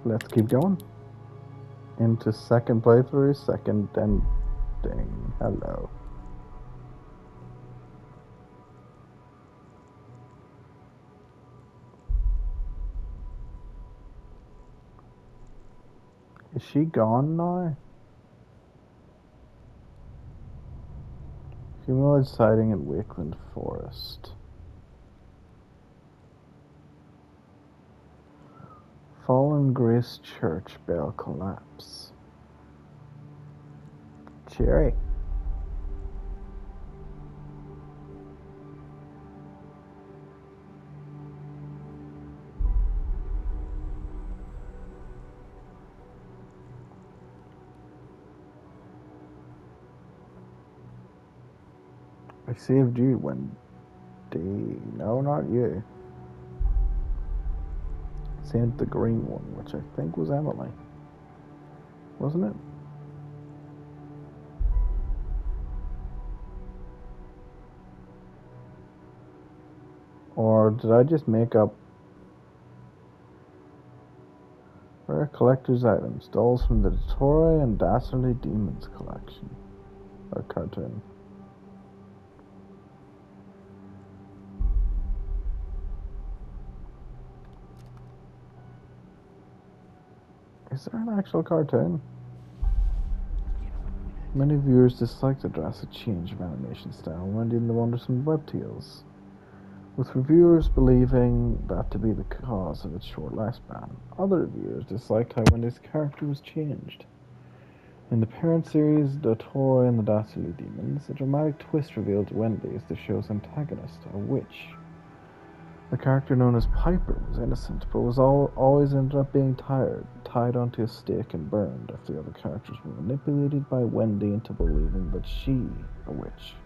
let's keep going. Into second playthrough, second ending. Hello. Is she gone now? Humanoid sighting at Wakeland Forest. Fallen Grace Church bell collapse. Cherry. I saved you, Wendy. No, not you. Saved the green one, which I think was Emily. Wasn't it? Or did I just make up? Rare collector's items, dolls from the Dottori and Dastardly Demons collection. Or cartoon. Is there an actual cartoon? Many viewers dislike the drastic change of animation style when Wendy and the Wondersome Web Tales, with reviewers believing that to be the cause of its short lifespan. Other reviewers disliked how Wendy's character was changed. In the parent series, Dottori and the Dastardly Demons, a dramatic twist revealed Wendy as the show's antagonist, a witch. The character known as Piper was innocent, but was always ended up being tied onto a stake and burned after the other characters were manipulated by Wendy into believing that she, a witch.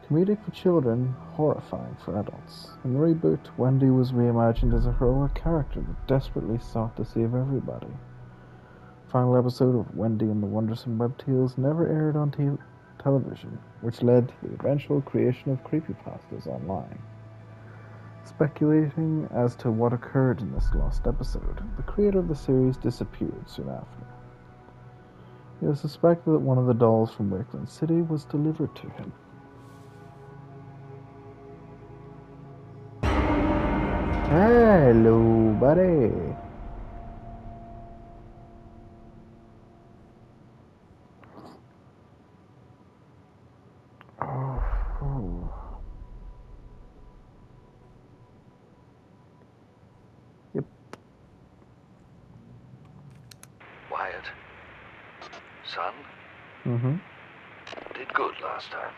Comedic for children, horrifying for adults. In the reboot, Wendy was reimagined as a heroic character that desperately sought to save everybody. The final episode of Wendy and the Wondersome Web Tales never aired on television, which led to the eventual creation of creepypastas online. Speculating as to what occurred in this lost episode, the creator of the series disappeared soon after. It is suspected that one of the dolls from Wakeland City was delivered to him. Hello, buddy. Oh. Yep. Wyatt. Son? Mm-hmm. Did good last time.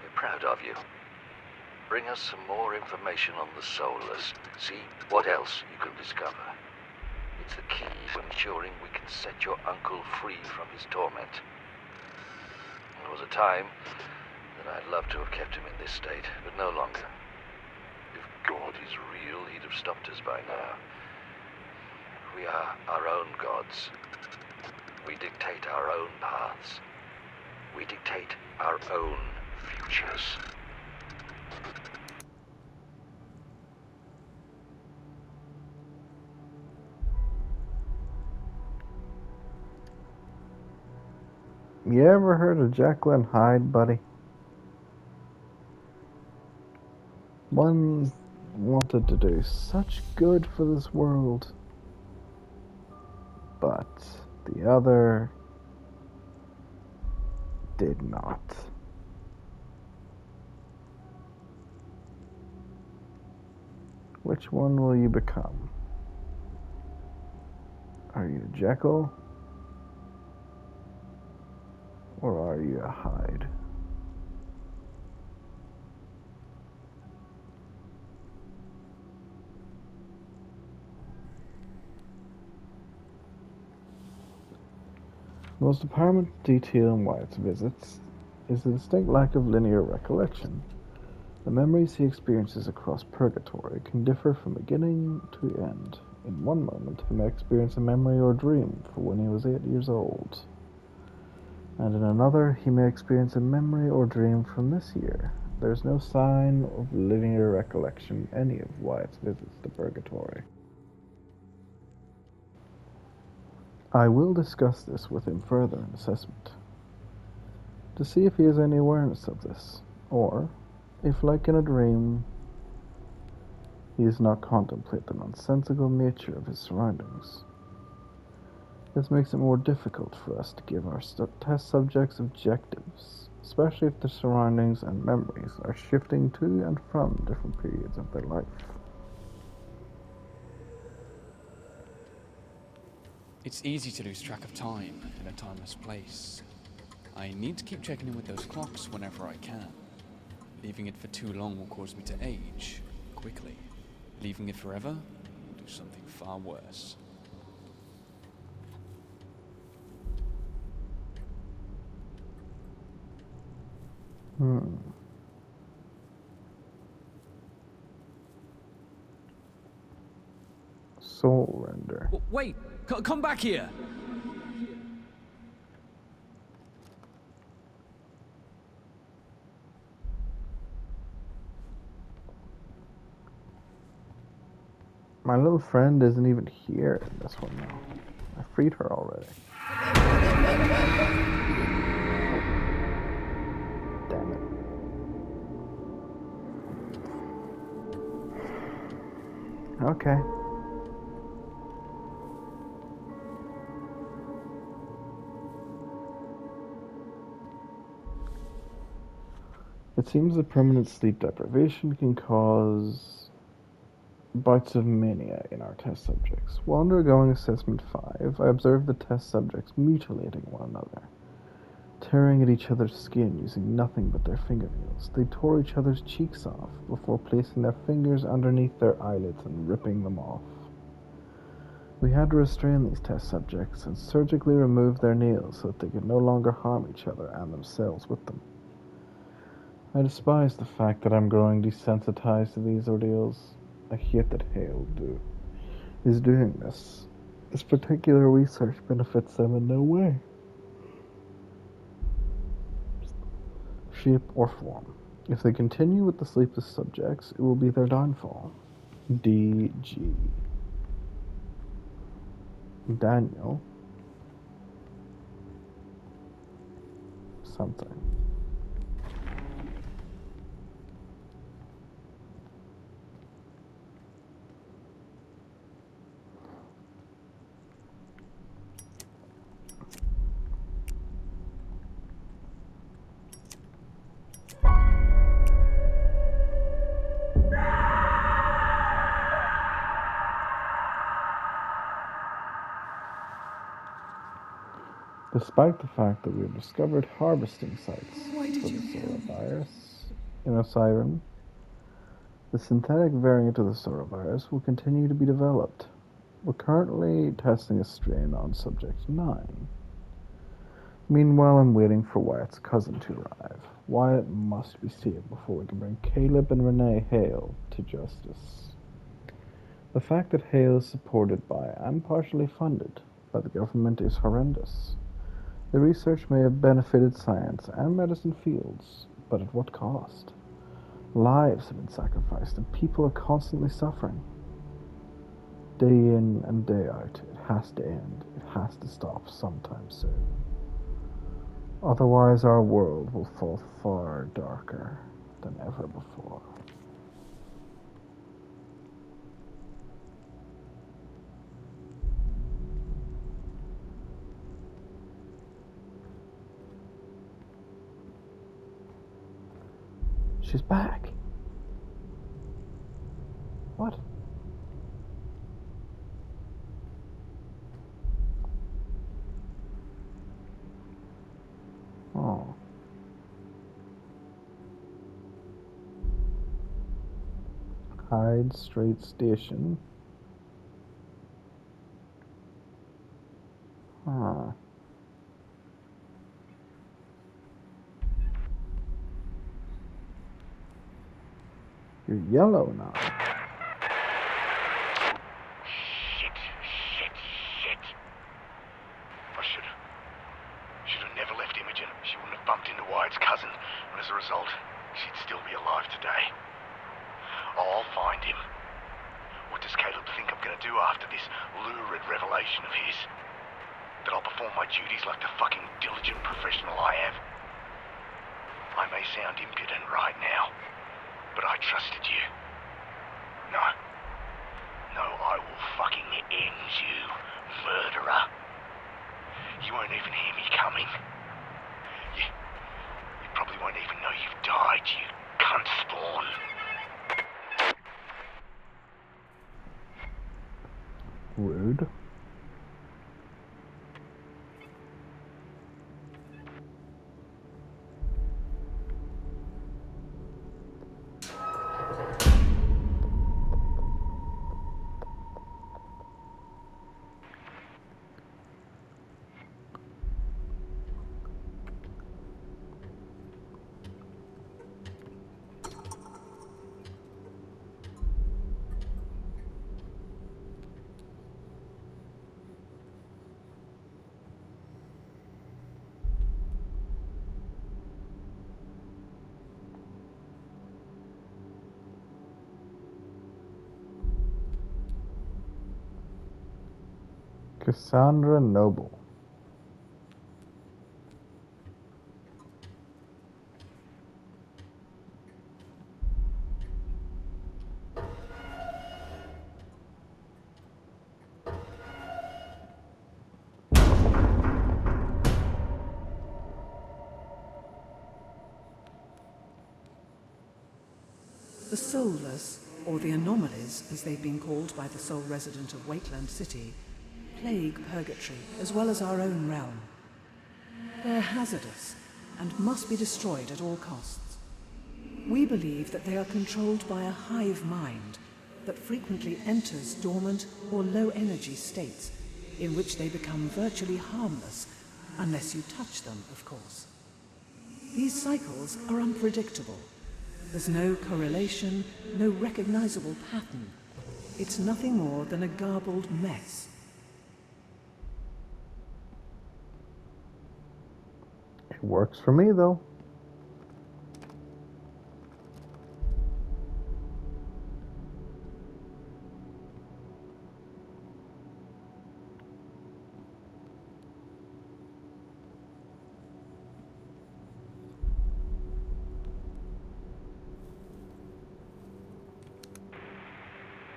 We're proud of you. Bring us some more information on the Soulless. See what else you can discover. It's the key to ensuring we can set your uncle free from his torment. There was a time that I'd love to have kept him in this state, but no longer. If God is real, he'd have stopped us by now. We are our own gods. We dictate our own paths. We dictate our own futures. You ever heard of Jekyll and Hyde, buddy? One wanted to do such good for this world, but the other did not. Which one will you become? Are you Jekyll? Or are you a Hyde? The most apparent detail in Wyatt's visits is the distinct lack of linear recollection. The memories he experiences across purgatory can differ from beginning to end. In one moment, he may experience a memory or dream for when he was 8 years old. And in another, he may experience a memory or dream from this year. There is no sign of linear recollection in any of Wyatt's visits to purgatory. I will discuss this with him further in assessment, to see if he has any awareness of this, or if, like in a dream, he does not contemplate the nonsensical nature of his surroundings. This makes it more difficult for us to give our test subjects objectives, especially if their surroundings and memories are shifting to and from different periods of their life. It's easy to lose track of time in a timeless place. I need to keep checking in with those clocks whenever I can. Leaving it for too long will cause me to age quickly. Leaving it forever will do something far worse. Soul render. Wait! Come back here! My little friend isn't even here in this one now. I freed her already. Damn it. Okay. It seems that permanent sleep deprivation can cause bouts of mania in our test subjects. While undergoing Assessment 5, I observed the test subjects mutilating one another, tearing at each other's skin using nothing but their fingernails. They tore each other's cheeks off before placing their fingers underneath their eyelids and ripping them off. We had to restrain these test subjects and surgically remove their nails so that they could no longer harm each other and themselves with them. I despise the fact that I'm growing desensitized to these ordeals. I hate that Hale is doing this. This particular research benefits them in no way, shape, or form. If they continue with the sleepless subjects, it will be their downfall. DG. Daniel. Something. Despite the fact that we have discovered harvesting sites for the Sorrowvirus in Osiren, the synthetic variant of the Sorrowvirus will continue to be developed. We're currently testing a strain on Subject 9. Meanwhile, I'm waiting for Wyatt's cousin to arrive. Wyatt must be saved before we can bring Caleb and Renee Hale to justice. The fact that Hale is supported by and partially funded by the government is horrendous. The research may have benefited science and medicine fields, but at what cost? Lives have been sacrificed and people are constantly suffering. Day in and day out, it has to end. It has to stop sometime soon. Otherwise, our world will fall far darker than ever before. She's back. What? Oh. Hyde Street Station. Huh. You're yellow now. Shit. I should have never left Imogen. She wouldn't have bumped into Wyatt's cousin, and as a result, she'd still be alive today. I'll find him. What does Caleb think I'm going to do after this lurid revelation of his? that I'll perform my duties like the fucking diligent professional I am. I may sound impudent right now, but I trusted you. No. No, I will fucking end you, murderer. You won't even hear me coming. You probably won't even know you've died, you cunt spawn. Rude. Cassandra Noble. The soulless, or the anomalies as they've been called by the sole resident of Wakeland City, plague Purgatory as well as our own realm. They're hazardous and must be destroyed at all costs. We believe that they are controlled by a hive mind that frequently enters dormant or low-energy states in which they become virtually harmless unless you touch them, of course. These cycles are unpredictable. There's no correlation, no recognizable pattern. It's nothing more than a garbled mess. It works for me, though.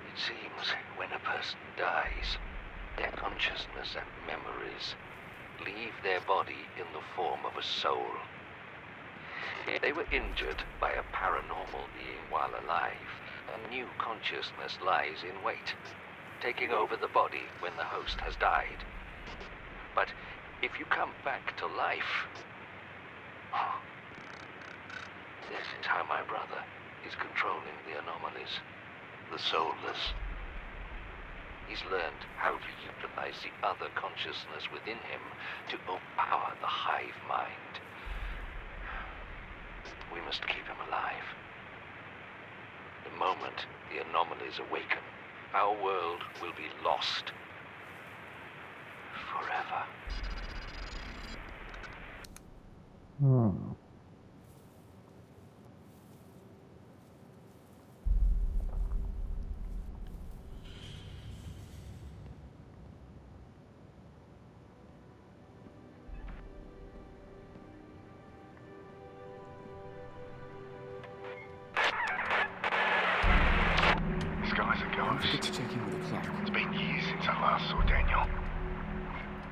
It seems when a person dies, their consciousness and memories leave their body in the form of a soul. If they were injured by a paranormal being while alive, a new consciousness lies in wait, taking over the body when the host has died. But if you come back to life, this is how my brother is controlling the anomalies, the soulless. He's learned how to utilize the other consciousness within him to overpower the hive mind. We must keep him alive. The moment the anomalies awaken, our world will be lost. Forever. This guy's a Don't forget ghost. to check in with the clock. It's been years since I last saw Daniel.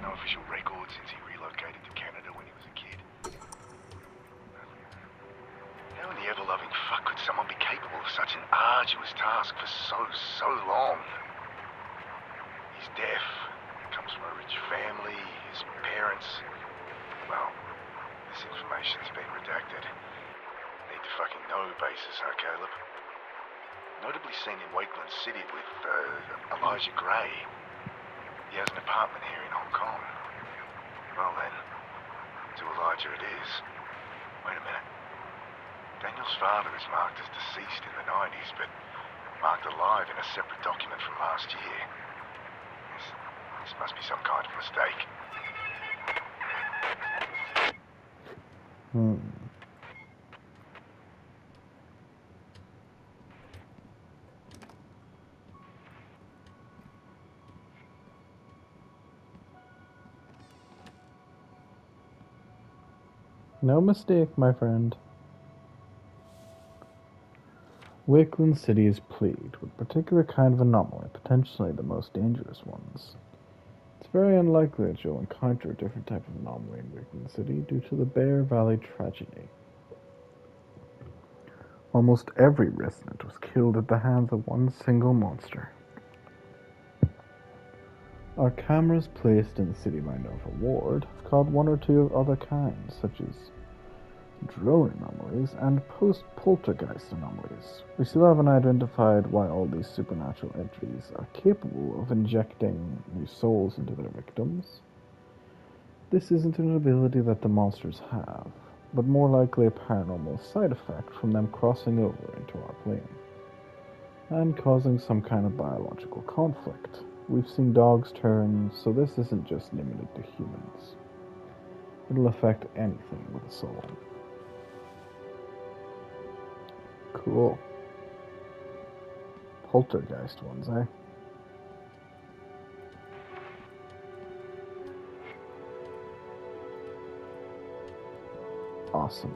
No official record since he relocated to Canada when he was a kid. How in the ever-loving fuck could someone be capable of such an arduous task for so long? He's deaf, comes from a rich family, his parents... Well, this information's been redacted. Need to fucking know basis, huh, Caleb? Notably seen in Wakeland City with, Elijah Gray. He has an apartment here in Hong Kong. Well then, to Elijah it is. Wait a minute. Daniel's father is marked as deceased in the 90s, but marked alive in a separate document from last year. This must be some kind of mistake. No mistake, my friend. Wakeland City is plagued with a particular kind of anomaly, potentially the most dangerous ones. It's very unlikely that you'll encounter a different type of anomaly in Wakeland City due to the Bear Valley tragedy. Almost every resident was killed at the hands of one single monster. Our cameras placed in the City Mindova ward have caught one or two of other kinds, such as drone anomalies and post-poltergeist anomalies. We still haven't identified why all these supernatural entities are capable of injecting new souls into their victims. This isn't an ability that the monsters have, but more likely a paranormal side effect from them crossing over into our plane and causing some kind of biological conflict. We've seen dogs turn, so this isn't just limited to humans. It'll affect anything with a soul. Cool. Poltergeist ones, eh? Awesome.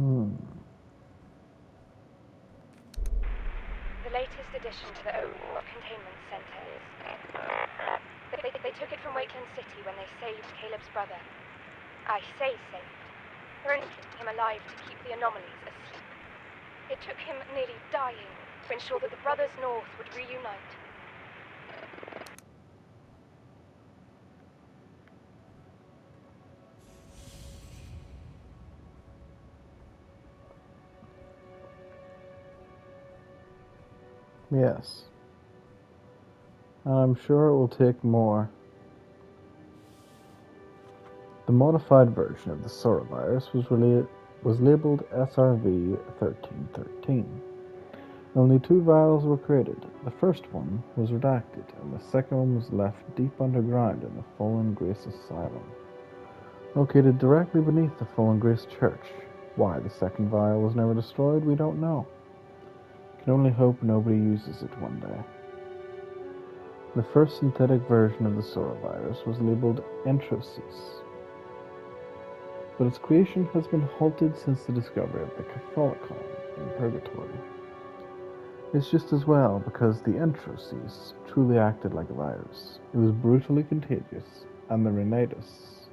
The latest addition to the overall containment centers. They took it from Wakeland City when they saved Caleb's brother. I say saved. They only kept him alive to keep the anomalies asleep. It took him nearly dying to ensure that the brothers North would reunite. Yes. And I'm sure it will take more. The modified version of the Sorrowvirus was labeled SRV-1313. Only 2 vials were created. The first one was redacted, and the second one was left deep underground in the Fallen Grace Asylum, located directly beneath the Fallen Grace Church. Why the second vial was never destroyed, we don't know. Can only hope nobody uses it one day. The first synthetic version of the Sorrowvirus was labeled Entroces, but its creation has been halted since the discovery of the Catholicon in Purgatory. It's just as well, because the Entroces truly acted like a virus. It was brutally contagious, and the Renatus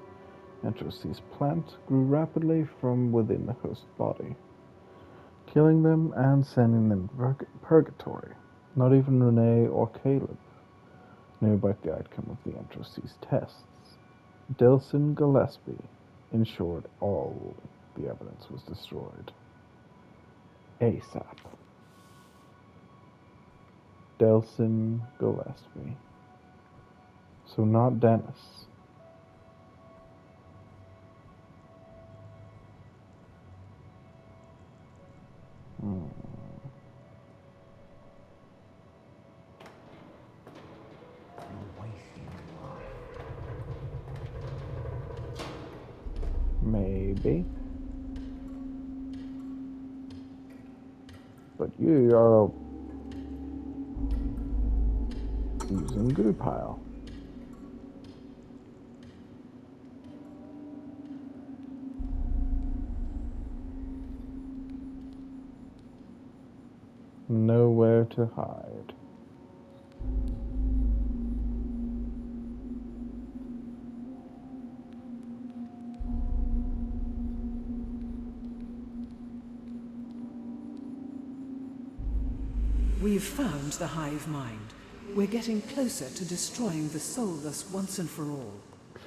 Entroces plant grew rapidly from within the host body, killing them and sending them to Purgatory. Not even Renee or Caleb knew about the outcome of the Entroces tests. Delsin Gillespie ensured all the evidence was destroyed. ASAP. Delsin Gillespie. So not Dennis. Maybe. But you are using goo pile. Nowhere to hide. We've found the hive mind. We're getting closer to destroying the soulless once and for all.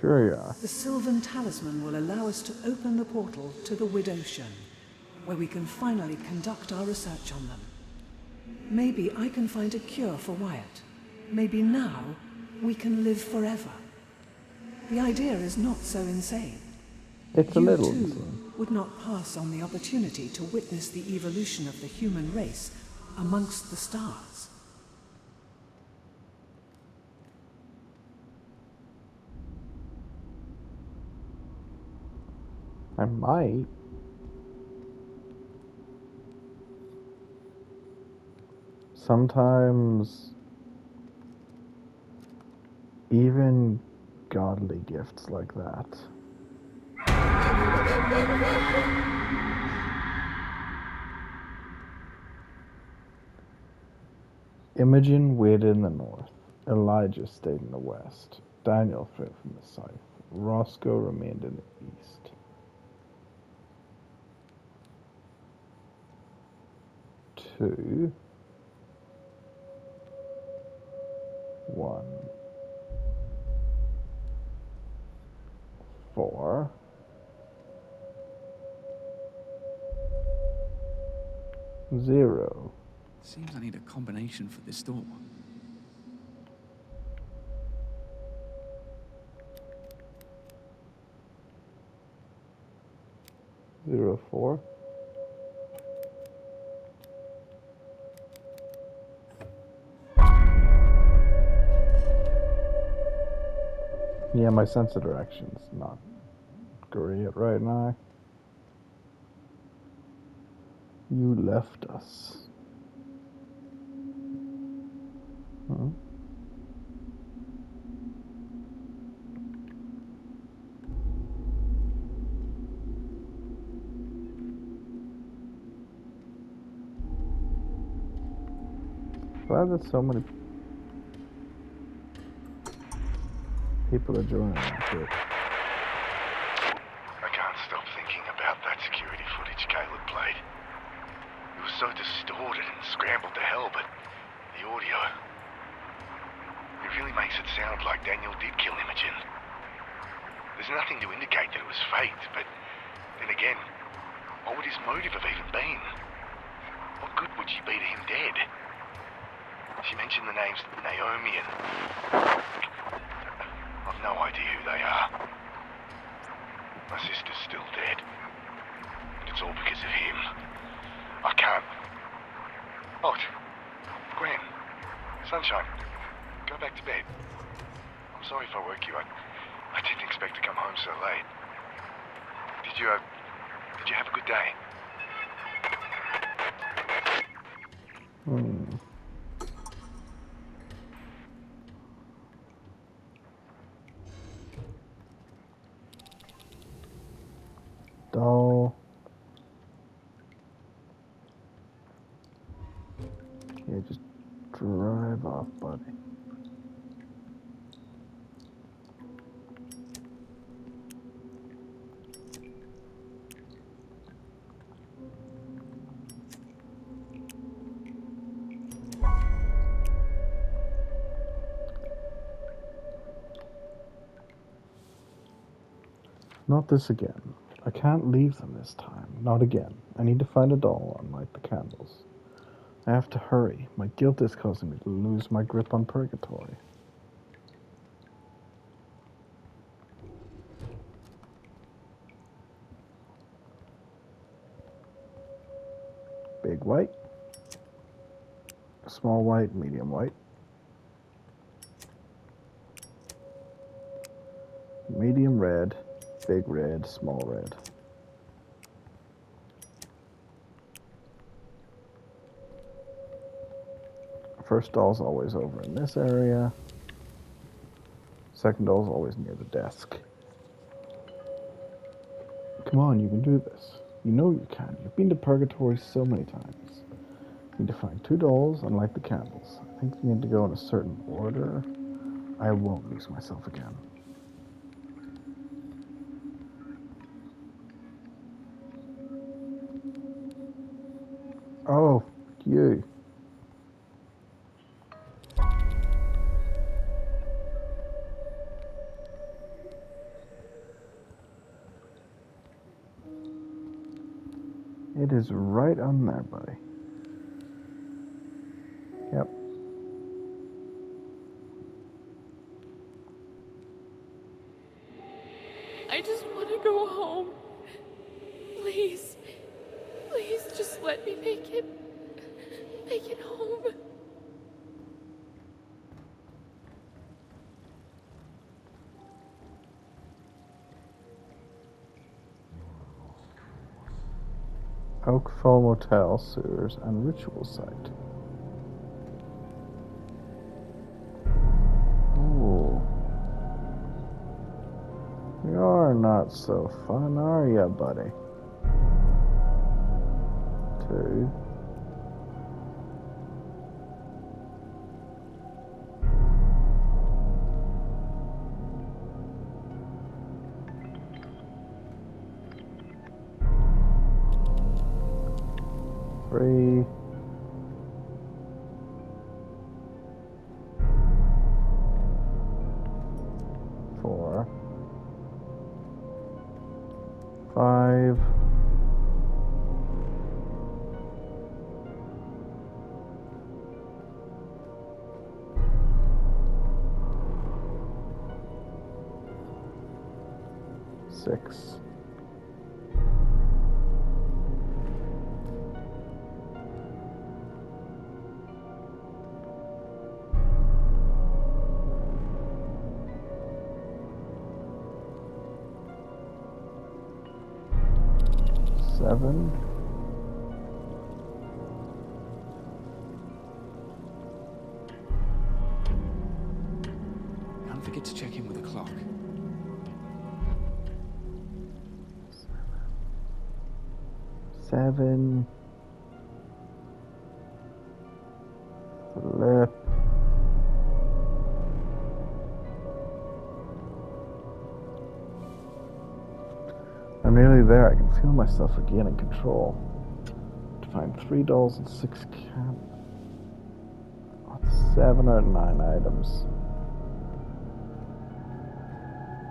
Sure you are. The Sylvan Talisman will allow us to open the portal to the Widocean, where we can finally conduct our research on them. Maybe I can find a cure for Wyatt. Maybe now we can live forever. The idea is not so insane. It's a You little too insane. would not pass on the opportunity to witness the evolution of the human race amongst the stars. I might. Sometimes even godly gifts like that Imogen waited in the north, Elijah stayed in the west, Daniel fled from the south, Roscoe remained in the east. 2 1 4 0 Seems I need a combination for this door. 4. Yeah, my sense of direction's not great right now. You left us. Huh? Glad that so many people are joining that shit. I can't stop thinking about that security footage Caleb played. It was so distorted and scrambled to hell, but the audio... It really makes it sound like Daniel did kill Imogen. There's nothing to indicate that it was fate, but then again, what would his motive have even been? What good would she be to him dead? She mentioned the names Naomi and... I've no idea who they are. My sister's still dead. And it's all because of him. I can't... Oh, Gwen. Sunshine. Go back to bed. I'm sorry if I woke you. I didn't expect to come home so late. Did you have a good day? Doll. Yeah, just drive off, buddy. Not this again. I can't leave them this time. Not again. I need to find a doll and light the candles. I have to hurry. My guilt is causing me to lose my grip on purgatory. Big white. Small white, medium white. Medium red, big red, small red. First doll's always over in this area. Second doll's always near the desk. Come on, you can do this. You know you can. You've been to purgatory so many times. You need to find 2 dolls and light the candles. I think you need to go in a certain order. I won't lose myself again. Oh, you. It is right on there, buddy. Yep. I just want to go home. Please. Please just let me make it home. Oakfall Motel, sewers, and ritual site. Ooh. You're not so fun, are ya, buddy? 2. Three. 4. 5. 6. 7. Can't forget to check in with the clock. 7. Flip. I'm nearly there. I can feel myself again in control. To find 3 dolls and 6 cans. 7 or 9 items.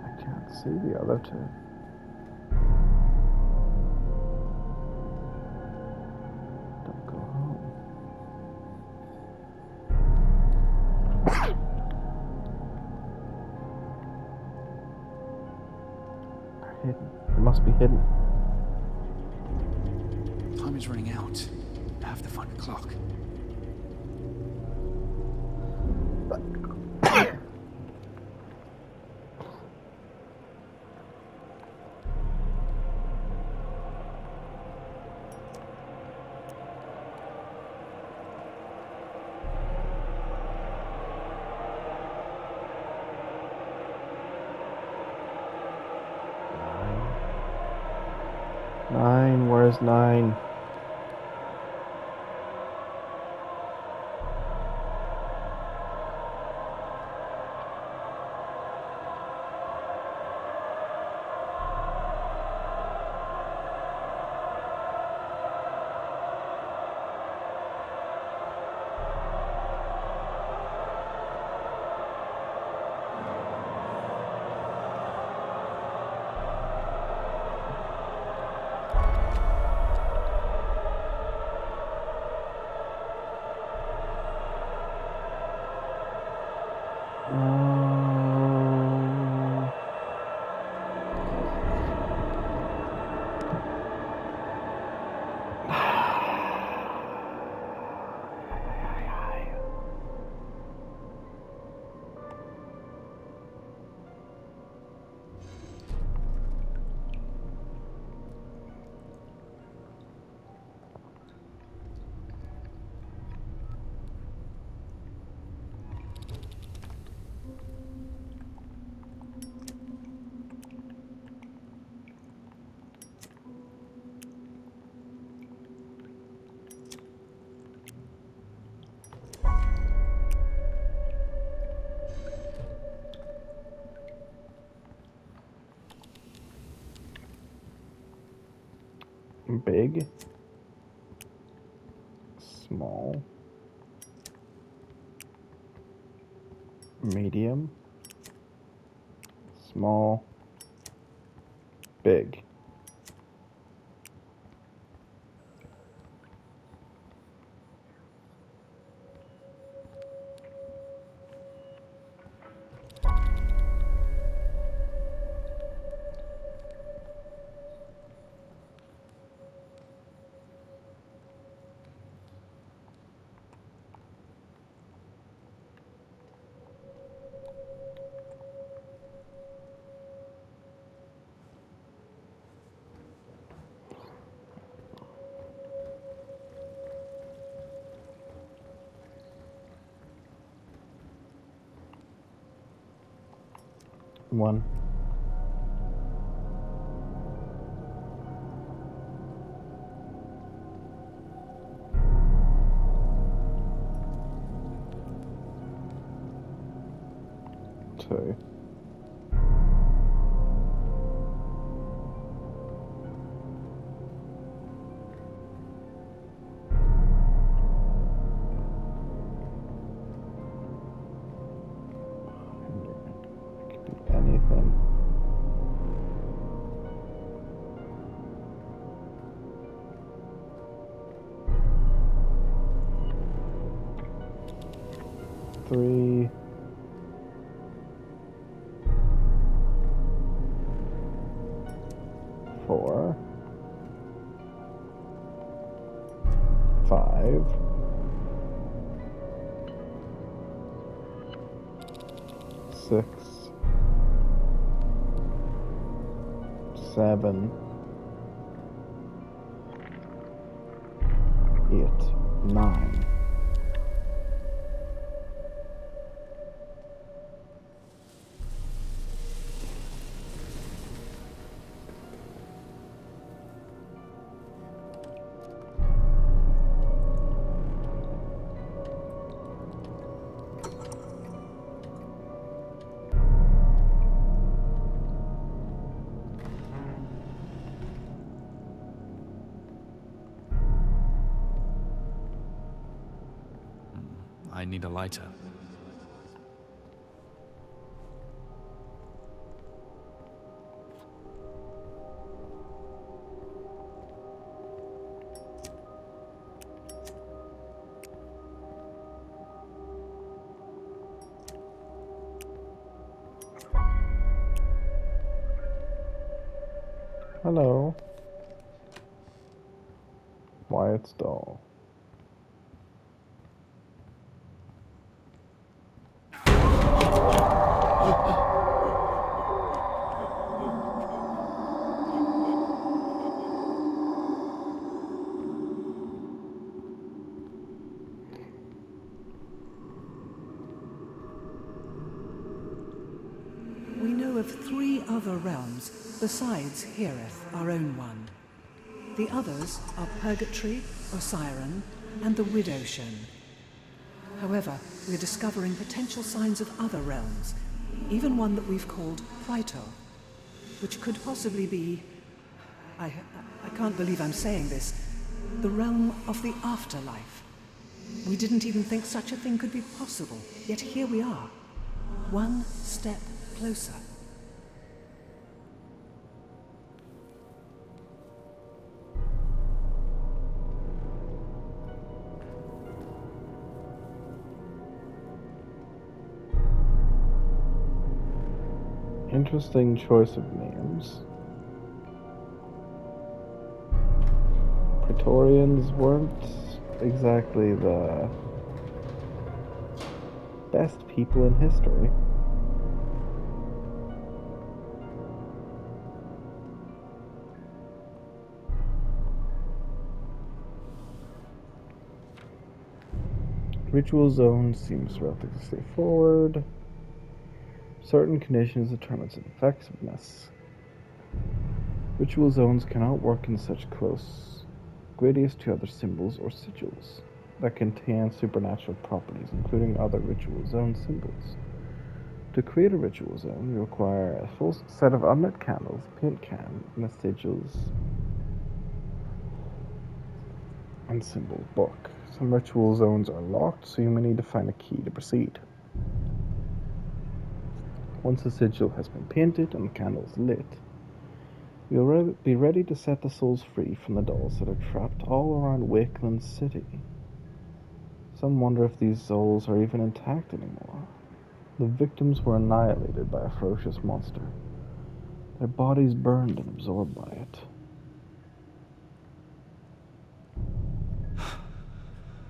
I can't see the other 2. Don't go home. They're hidden. They must be hidden. Time is running out. I have to find the clock. Nine. Where's 9? Big, small, medium, small, big. 1. Two. It could be anything. Three. 4. 5. 6. 7. 8. 9. I need a lighter. Hello. Wyatt's doll. We know of 3 other realms besides Hereth, our own one. The others are Purgatory, Osiron, and the Widowshen. However, we're discovering potential signs of other realms, even one that we've called Praetor, which could possibly be... I can't believe I'm saying this. The realm of the afterlife. We didn't even think such a thing could be possible, yet here we are. One step closer. Interesting choice of names. Praetorians weren't exactly the best people in history. Ritual zone seems relatively straightforward. Certain conditions determines its effectiveness. Ritual zones cannot work in such close radius to other symbols or sigils that contain supernatural properties, including other ritual zone symbols. To create a ritual zone, you require a full set of unlit candles, a paint can, and a sigils and symbol book. Some ritual zones are locked, so you may need to find a key to proceed. Once the sigil has been painted and the candle is lit, you'll be ready to set the souls free from the dolls that are trapped all around Wakeland City. Some wonder if these souls are even intact anymore. The victims were annihilated by a ferocious monster. Their bodies burned and absorbed by it.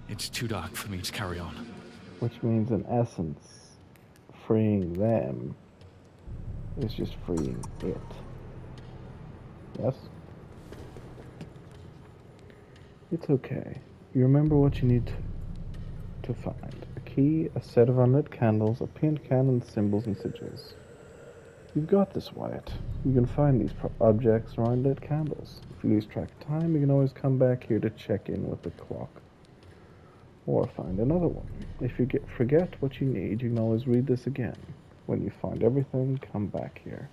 It's too dark for me to carry on. Which means, in essence, freeing them is just freeing it. Yes? It's okay. You remember what you need to find. A key, a set of unlit candles, a paint can, and symbols and sigils. You've got this, Wyatt. You can find these objects around lit candles. If you lose track of time, you can always come back here to check in with the clock. Or find another one. If you forget what you need, you can always read this again. When you find everything, come back here.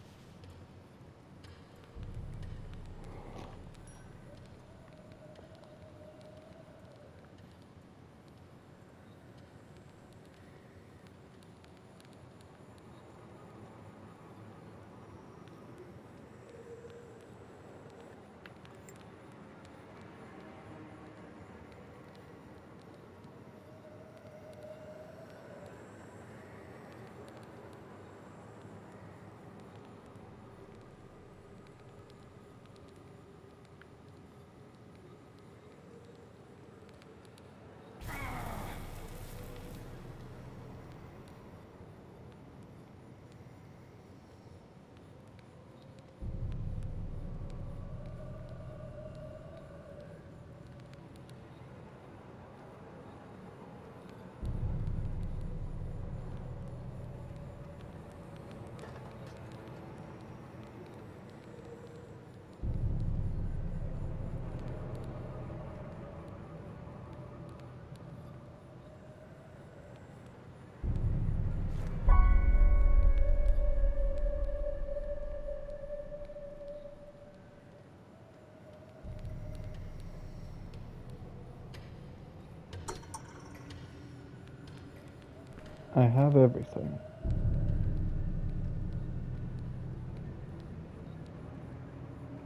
I have everything.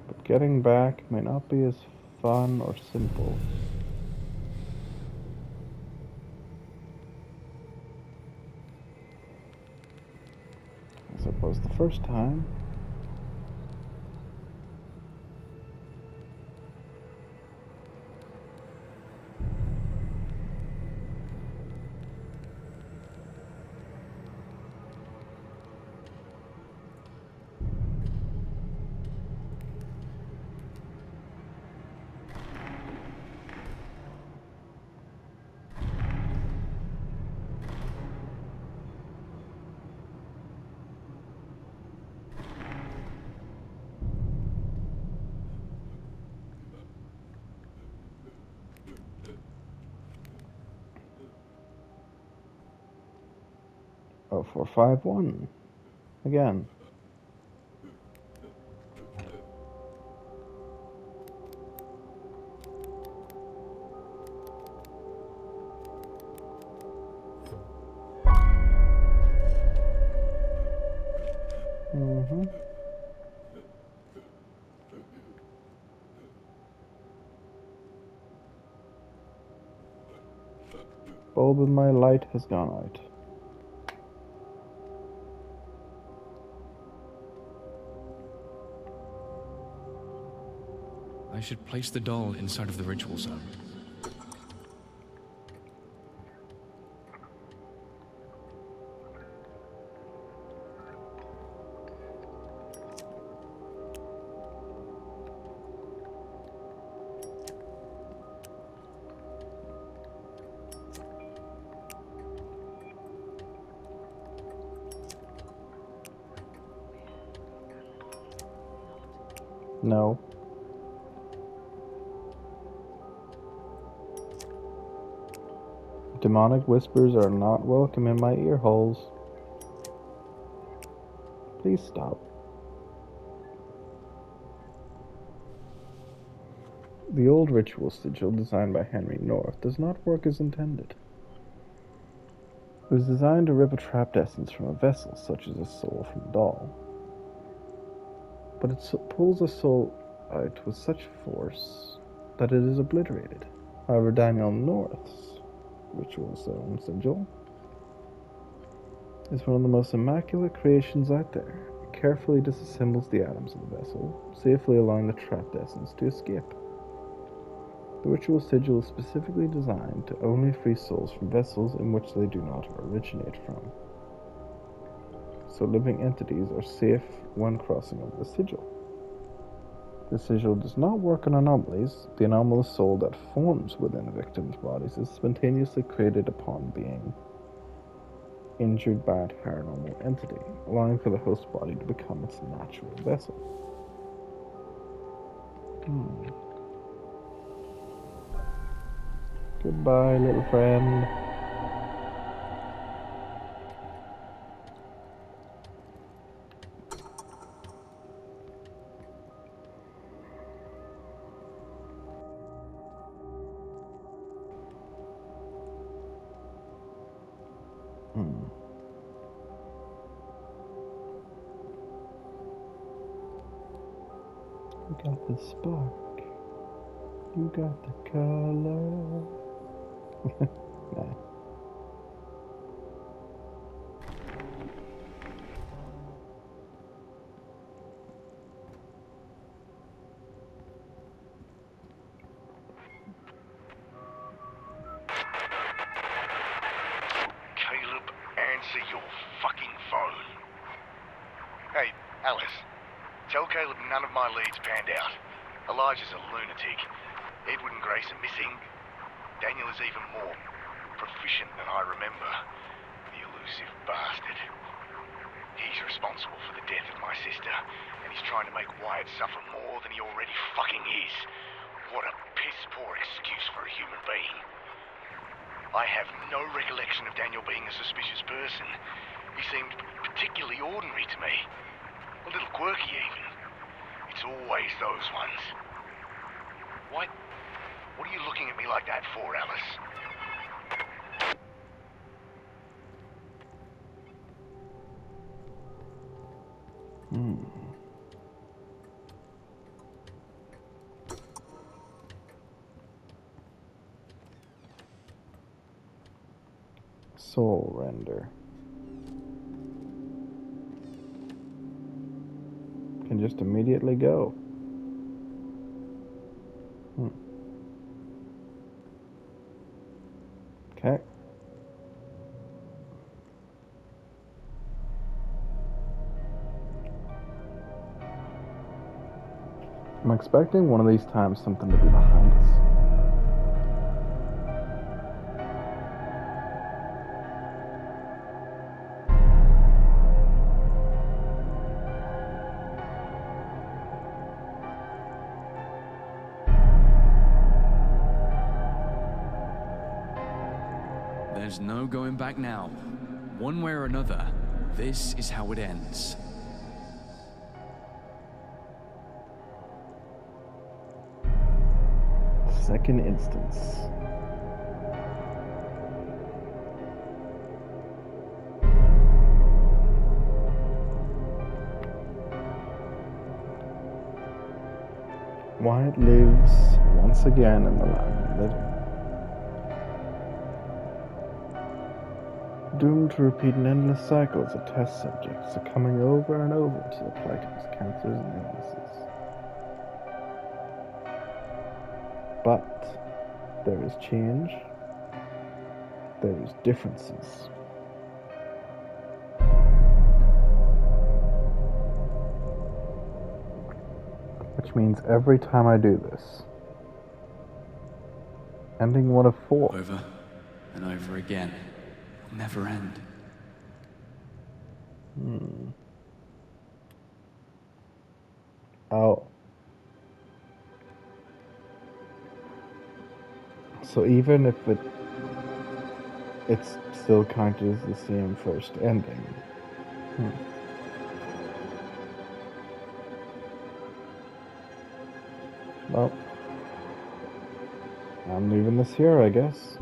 But getting back may not be as fun or simple. As it was the first time. Oh, 451. Again. Bulb in my light has gone out. I should place the doll inside of the ritual zone. No. Demonic whispers are not welcome in my ear holes. Please stop. The old ritual sigil designed by Henry North does not work as intended. It was designed to rip a trapped essence from a vessel, such as a soul from a doll. But it pulls a soul out with such force that it is obliterated. However, Daniel North's ritual zone sigil is one of the most immaculate creations out there. It carefully disassembles the atoms of the vessel, safely allowing the trapped essence to escape. The ritual sigil is specifically designed to only free souls from vessels in which they do not originate from. So living entities are safe when crossing over the sigil. The sigil does not work on anomalies. The anomalous soul that forms within a victim's bodies is spontaneously created upon being injured by a paranormal entity, allowing for the host body to become its natural vessel. Goodbye, little friend. You got the spark. You got the color. Nah. Caleb, answer your fucking phone. Hey, Alice. Tell Caleb none of my leads panned out. Elijah's a lunatic. Edward and Grace are missing. Daniel is even more proficient than I remember. The elusive bastard. He's responsible for the death of my sister, and he's trying to make Wyatt suffer more than he already fucking is. What a piss-poor excuse for a human being. I have no recollection of Daniel being a suspicious person. He seemed particularly ordinary to me. A little quirky, even. It's always those ones. What are you looking at me like that for, Alice? Soul render. Can just immediately go. Okay. I'm expecting one of these times something to be behind us. There's no going back now. One way or another, this is how it ends. Second instance. Wyatt lives once again in the land of the living. Doomed to repeat an endless cycle as a test subject, succumbing over and over to the plight of his cancers and illnesses. But there is change, there is differences. Which means every time I do this, ending one of 4. Over and over again. It'll never end. Oh. So even if it's still counted as the same first ending. Well, I'm leaving this here, I guess.